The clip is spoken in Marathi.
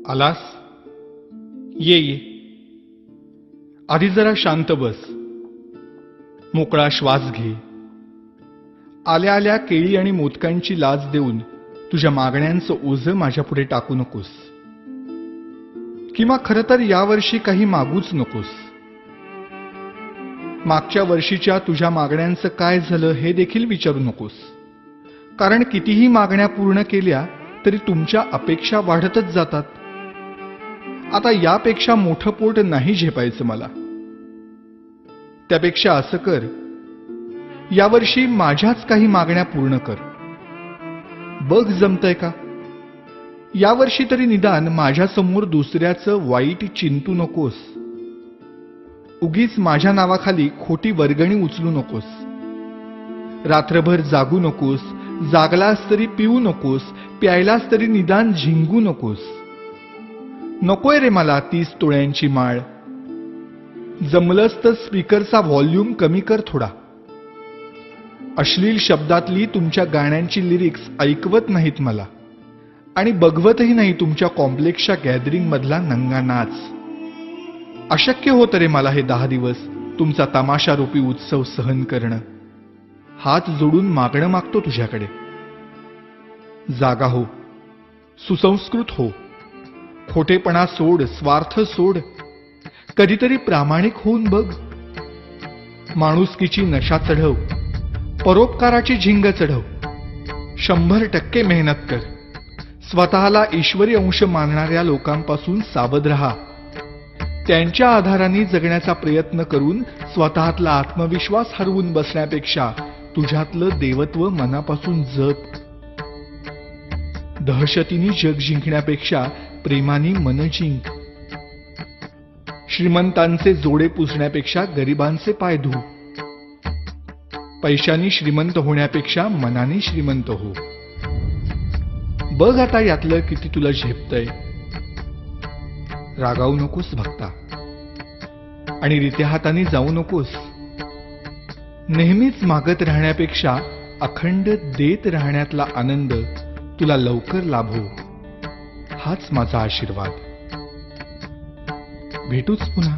आलास? ये ये. आधी जरा शांत बस. मोकळा श्वास घे. आल्या आल्या केळी आणि मोदकांची लाच देऊन तुझ्या मागण्यांचं ओझं माझ्यापुढे टाकू नकोस. किंवा खरं तर यावर्षी काही मागूच नकोस. मागच्या वर्षीच्या तुझ्या मागण्यांचं काय झालं हे देखील विचारू नकोस. कारण कितीही मागण्या पूर्ण केल्या तरी तुमच्या अपेक्षा वाढतच जातात. आता यापेक्षा मोठं पोट नाही झेपायचं मला. त्यापेक्षा असं कर, यावर्षी माझ्याच काही मागण्या पूर्ण कर. बघ जमतंय का? यावर्षी तरी निदान माझ्यासमोर दुसऱ्याचं वाईट चिंतू नकोस. उगीच माझ्या नावाखाली खोटी वर्गणी उचलू नकोस. रात्रभर जागू नकोस. जागलास तरी पिऊ नकोस. प्यायलास तरी निदान झिंगू नकोस. नकोय रे मला 30 तोळ्यांची माळ. जमलंच तर स्पीकरचा व्हॉल्यूम कमी कर थोडा. अश्लील शब्दातली तुमच्या गाण्यांची लिरिक्स ऐकवत नाहीत मला. आणि बघवतही नाही तुमच्या कॉम्प्लेक्सच्या गॅदरिंग मधला नंगा नाच. अशक्य होतं रे मला हे 10 दिवस तुमचा तमाशारूपी उत्सव सहन करणं. हात जोडून मागणं मागतो तुझ्याकडे. जागा हो. सुसंस्कृत हो. खोटेपणा सोड. स्वार्थ सोड. कधीतरी प्रामाणिक होऊन बघ. माणुसकीची नशा चढव. परोपकाराची झिंग चढव. 100% मेहनत कर. स्वतःला ईश्वरी अंश मानणाऱ्या लोकांपासून सावध राहा. त्यांच्या आधाराने जगण्याचा प्रयत्न करून स्वतःतला आत्मविश्वास हरवून बसण्यापेक्षा तुझ्यातलं देवत्व मनापासून जप. दहशतीने जग जिंकण्यापेक्षा प्रेमाने मन जिंक. श्रीमंतांचे जोडे पुसण्यापेक्षा गरिबांचे पाय धू. पैशाने श्रीमंत होण्यापेक्षा मनाने श्रीमंत हो. बघ आता यातलं किती तुला झेपतंय. रागावू नकोस भक्ता. आणि रित्या हाताने जाऊ नकोस. नेहमीच मागत राहण्यापेक्षा अखंड देत राहण्यातला आनंद तुला लवकर लाभो. हाच माझा आशीर्वाद. भेटूच पुन्हा.